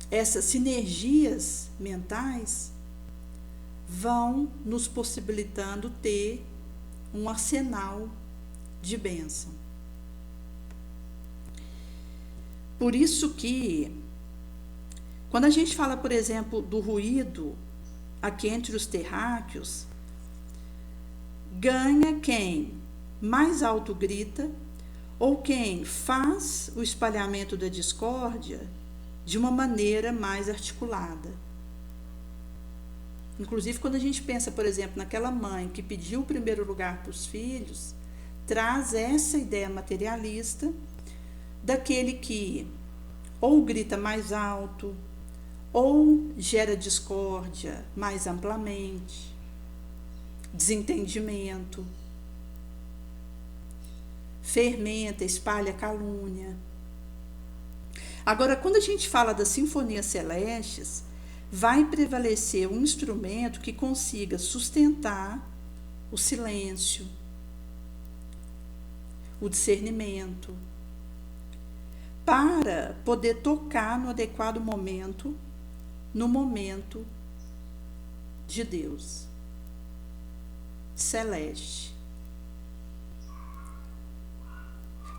essas sinergias mentais vão nos possibilitando ter um arsenal de bênção. Por isso que, quando a gente fala, por exemplo, do ruído aqui entre os terráqueos, ganha quem mais alto grita ou quem faz o espalhamento da discórdia de uma maneira mais articulada. Inclusive, quando a gente pensa, por exemplo, naquela mãe que pediu o primeiro lugar para os filhos, traz essa ideia materialista daquele que ou grita mais alto, ou gera discórdia mais amplamente, desentendimento, fermenta, espalha calúnia. Agora, quando a gente fala das sinfonias celestes, vai prevalecer um instrumento que consiga sustentar o silêncio, o discernimento, para poder tocar no adequado momento, no momento de Deus celeste.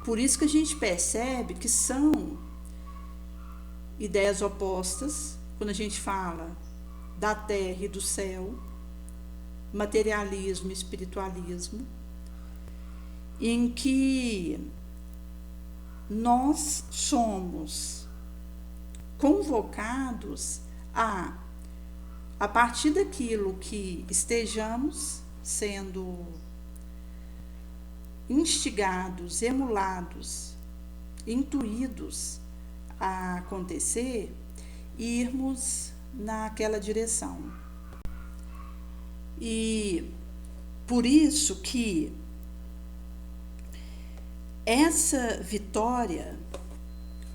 Por isso que a gente percebe que são ideias opostas, quando a gente fala da terra e do céu, materialismo e espiritualismo, em que nós somos convocados a partir daquilo que estejamos sendo instigados, emulados, intuídos a acontecer, irmos naquela direção. E por isso que essa vitória,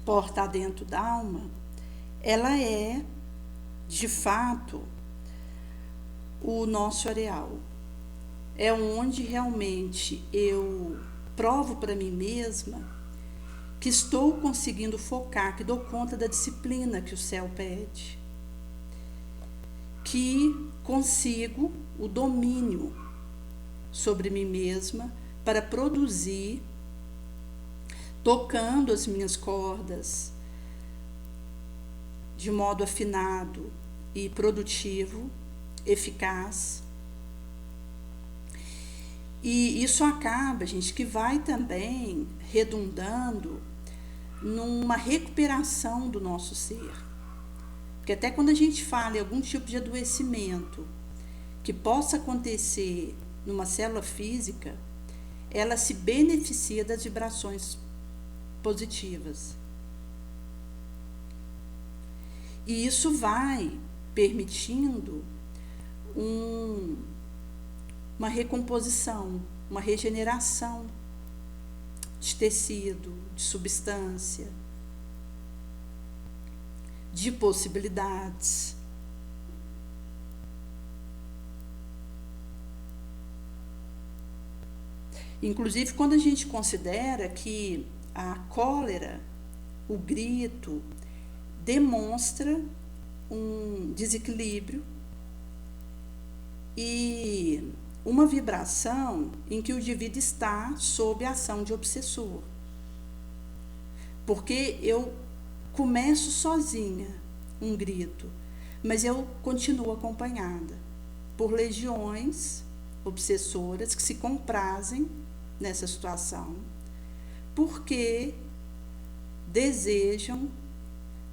porta adentro da alma, ela é, de fato, o nosso areal. É onde realmente eu provo para mim mesma que estou conseguindo focar, que dou conta da disciplina que o céu pede, que consigo o domínio sobre mim mesma para produzir, tocando as minhas cordas de modo afinado e produtivo, eficaz. E isso acaba, gente, que vai também redundando numa recuperação do nosso ser. Porque até quando a gente fala em algum tipo de adoecimento que possa acontecer numa célula física, ela se beneficia das vibrações positivas. E isso vai permitindo uma recomposição, uma regeneração de tecido, de substância, de possibilidades. Inclusive, quando a gente considera que a cólera, o grito, demonstra um desequilíbrio e uma vibração em que o indivíduo está sob a ação de obsessor. Porque eu começo sozinha um grito, mas eu continuo acompanhada por legiões obsessoras que se comprazem nessa situação, porque desejam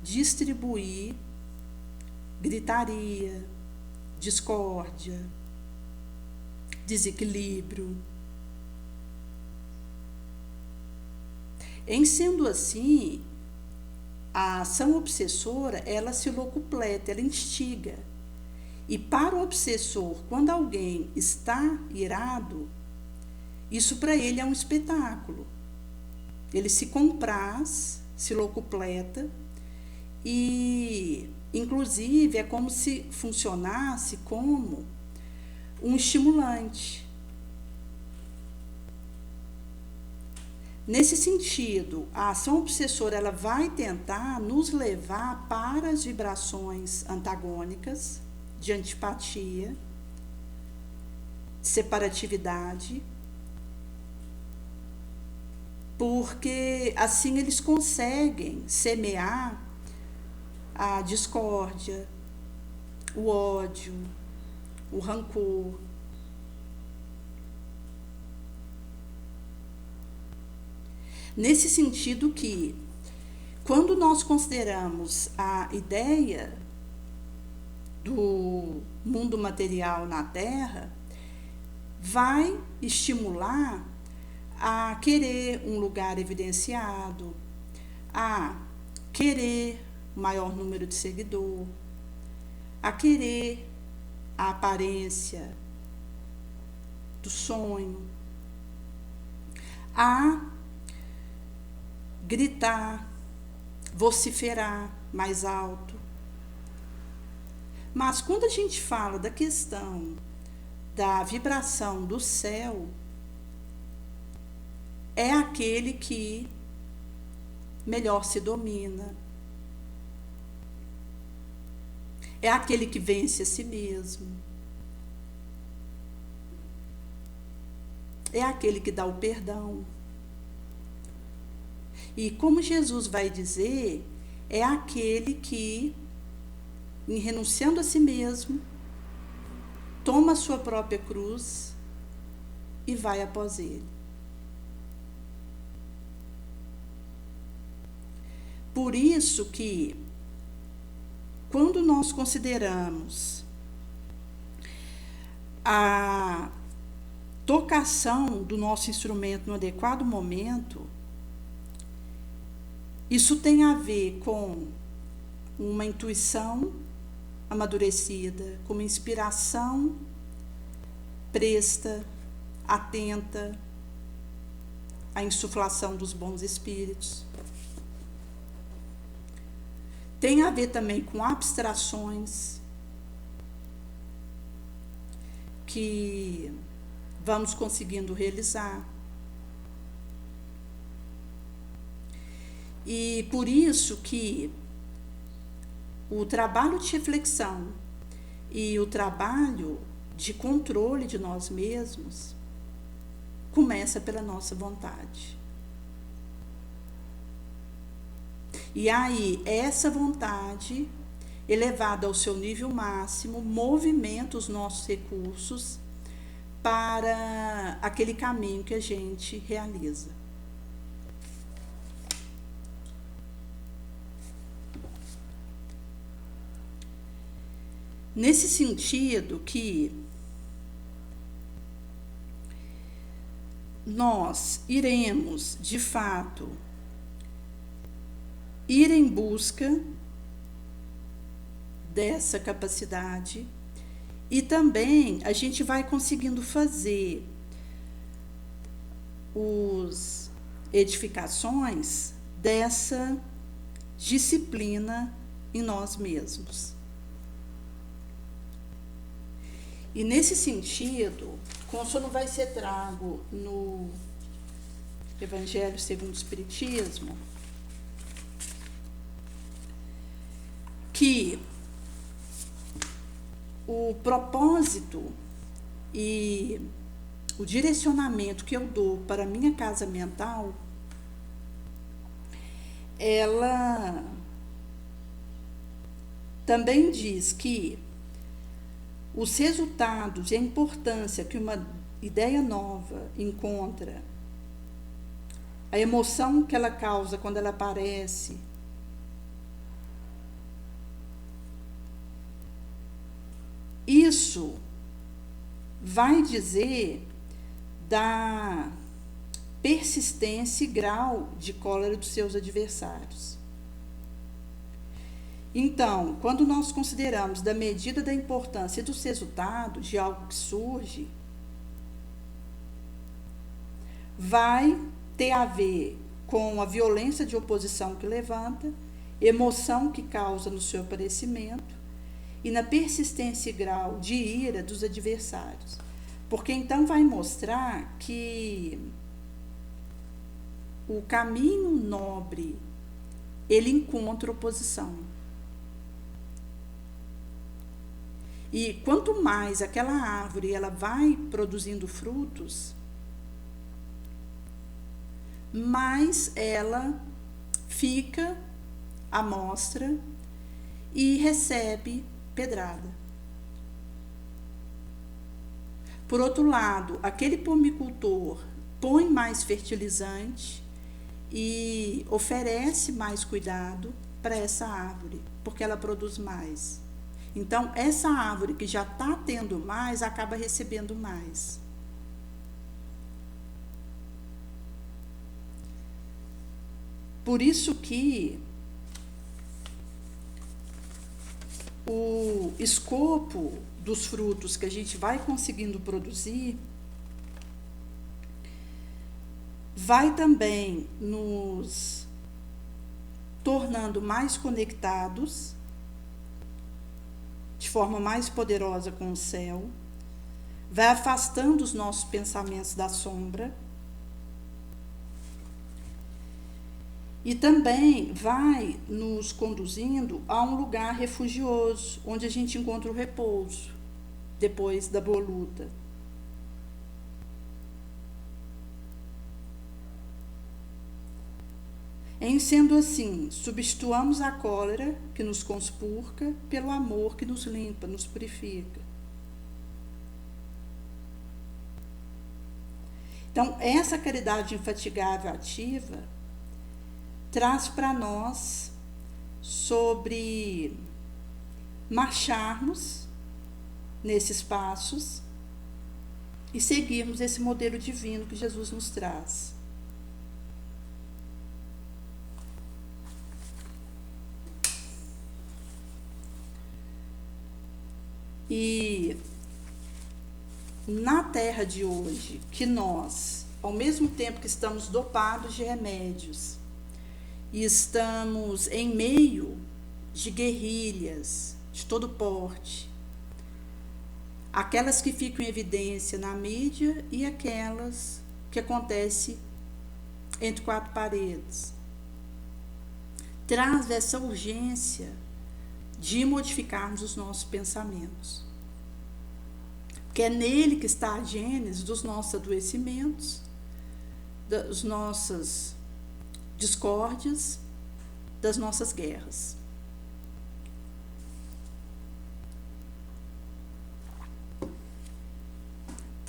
distribuir gritaria, discórdia, desequilíbrio. Em sendo assim, a ação obsessora, ela se locupleta, ela instiga. E para o obsessor, quando alguém está irado, isso para ele é um espetáculo. Ele se compraz, se locupleta e, inclusive, é como se funcionasse como um estimulante. Nesse sentido, a ação obsessora ela vai tentar nos levar para as vibrações antagônicas, de antipatia, de separatividade, porque assim eles conseguem semear a discórdia, o ódio, o rancor. Nesse sentido que, quando nós consideramos a ideia do mundo material na Terra, vai estimular a querer um lugar evidenciado, a querer maior número de seguidor, a querer a aparência do sonho, a gritar, vociferar mais alto. Mas quando a gente fala da questão da vibração do céu, é aquele que melhor se domina, é aquele que vence a si mesmo, é aquele que dá o perdão. E como Jesus vai dizer, é aquele que, em renunciando a si mesmo, toma a sua própria cruz e vai após ele. Por isso que, quando nós consideramos a tocação do nosso instrumento no adequado momento, isso tem a ver com uma intuição amadurecida, com uma inspiração presta, atenta à insuflação dos bons espíritos. Tem a ver também com abstrações que vamos conseguindo realizar. E por isso que o trabalho de reflexão e o trabalho de controle de nós mesmos começa pela nossa vontade. E aí, essa vontade elevado ao seu nível máximo, movimenta os nossos recursos para aquele caminho que a gente realiza. Nesse sentido que nós iremos, de fato, ir em busca dessa capacidade e também a gente vai conseguindo fazer as edificações dessa disciplina em nós mesmos. E nesse sentido, como isso não vai ser trago no Evangelho segundo o Espiritismo, que o propósito e o direcionamento que eu dou para a minha casa mental, ela também diz que os resultados e a importância que uma ideia nova encontra, a emoção que ela causa quando ela aparece, isso vai dizer da persistência e grau de cólera dos seus adversários. Então, quando nós consideramos da medida da importância dos resultados de algo que surge, vai ter a ver com a violência de oposição que levanta, emoção que causa no seu aparecimento e na persistência e grau de ira dos adversários. Porque então vai mostrar que o caminho nobre, ele encontra oposição. E quanto mais aquela árvore ela vai produzindo frutos, mais ela fica à mostra e recebe pedrada. Por outro lado, aquele pomicultor põe mais fertilizante e oferece mais cuidado para essa árvore, porque ela produz mais. Então, essa árvore que já está tendo mais, acaba recebendo mais. Por isso que o escopo dos frutos que a gente vai conseguindo produzir vai também nos tornando mais conectados de forma mais poderosa com o céu, vai afastando os nossos pensamentos da sombra e também vai nos conduzindo a um lugar refugioso, onde a gente encontra o repouso depois da boa luta. Em sendo assim, substituamos a cólera que nos conspurca pelo amor que nos limpa, nos purifica. Então, essa caridade infatigável ativa traz para nós sobre marcharmos nesses passos e seguirmos esse modelo divino que Jesus nos traz. E na terra de hoje, que nós, ao mesmo tempo que estamos dopados de remédios, e estamos em meio de guerrilhas de todo porte, aquelas que ficam em evidência na mídia e aquelas que acontecem entre quatro paredes, traz essa urgência de modificarmos os nossos pensamentos. Porque é nele que está a gênese dos nossos adoecimentos, das nossas discórdias, das nossas guerras.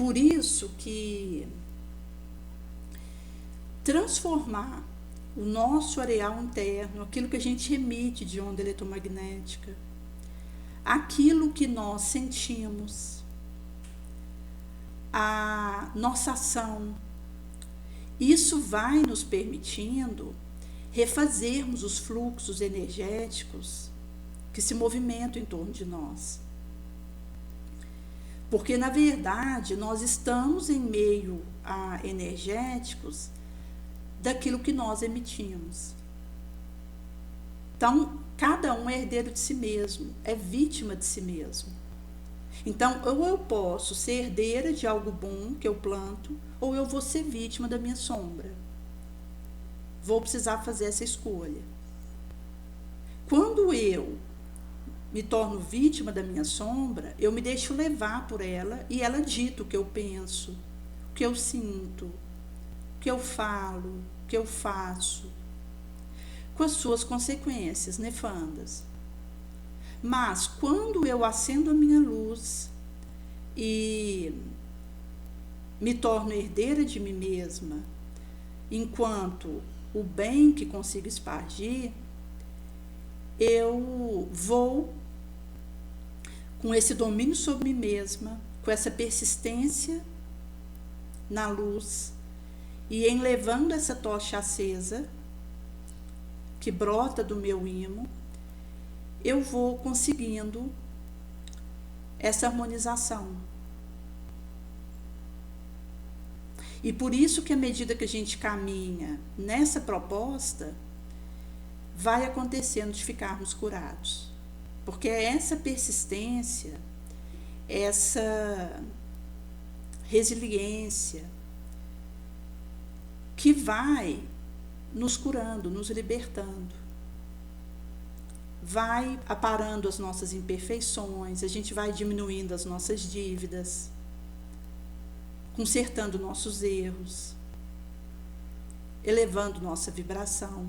por isso que transformar o nosso areal interno, aquilo que a gente emite de onda eletromagnética, aquilo que nós sentimos, a nossa ação, isso vai nos permitindo refazermos os fluxos energéticos que se movimentam em torno de nós. Porque, na verdade, nós estamos em meio a energéticos daquilo que nós emitimos. Então, cada um é herdeiro de si mesmo, é vítima de si mesmo. Então, ou eu posso ser herdeira de algo bom que eu planto, ou eu vou ser vítima da minha sombra. Vou precisar fazer essa escolha. Quando eu me torno vítima da minha sombra, eu me deixo levar por ela e ela dita o que eu penso, o que eu sinto, o que eu falo, o que eu faço, com as suas consequências nefandas. Mas quando eu acendo a minha luz e me torno herdeira de mim mesma, enquanto o bem que consigo espargir, eu vou com esse domínio sobre mim mesma, com essa persistência na luz, e em levando essa tocha acesa, que brota do meu imo, eu vou conseguindo essa harmonização. E por isso que à medida que a gente caminha nessa proposta, vai acontecendo de ficarmos curados. Porque é essa persistência, essa resiliência, que vai nos curando, nos libertando. Vai aparando as nossas imperfeições, a gente vai diminuindo as nossas dívidas, consertando nossos erros, elevando nossa vibração.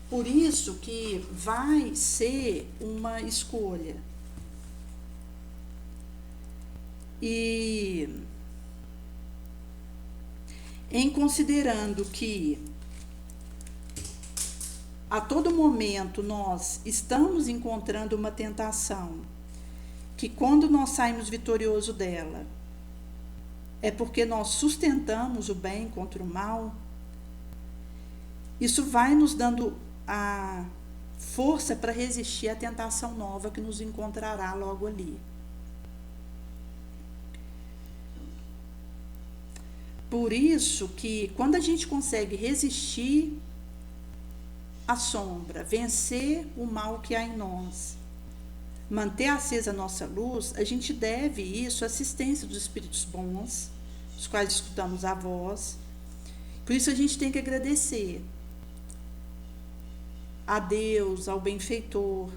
Por isso que vai ser uma escolha. E em considerando que a todo momento nós estamos encontrando uma tentação, que quando nós saímos vitorioso dela, é porque nós sustentamos o bem contra o mal, isso vai nos dando a força para resistir à tentação nova que nos encontrará logo ali. Por isso que quando a gente consegue resistir à sombra, vencer o mal que há em nós, manter acesa a nossa luz, a gente deve isso à assistência dos espíritos bons, os quais escutamos a voz. Por isso a gente tem que agradecer a Deus, ao benfeitor,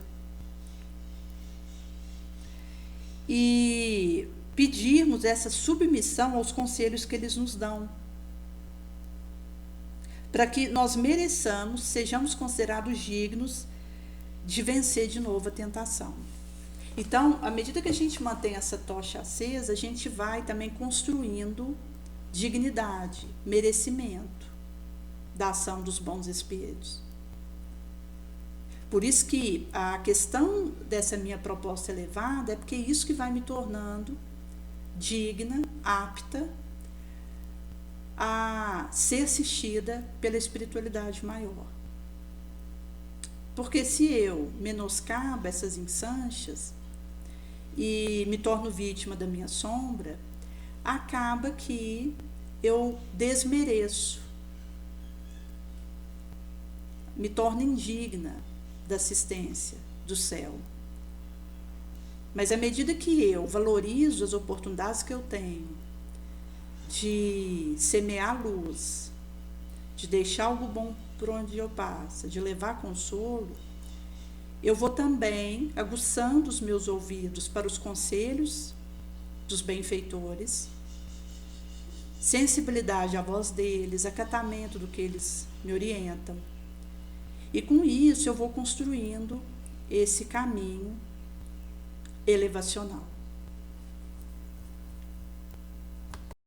e pedirmos essa submissão aos conselhos que eles nos dão, para que nós mereçamos, sejamos considerados dignos de vencer de novo a tentação. Então, à medida que a gente mantém essa tocha acesa, a gente vai também construindo dignidade, merecimento da ação dos bons espíritos. Por isso que a questão dessa minha proposta elevada é porque é isso que vai me tornando digna, apta a ser assistida pela espiritualidade maior. Porque se eu menoscabo essas insanchas e me torno vítima da minha sombra, acaba que eu desmereço, me torno indigna da assistência do céu. Mas à medida que eu valorizo as oportunidades que eu tenho de semear luz, de deixar algo bom por onde eu passo, de levar consolo, eu vou também aguçando os meus ouvidos para os conselhos dos benfeitores, sensibilidade à voz deles, acatamento do que eles me orientam. E com isso eu vou construindo esse caminho elevacional.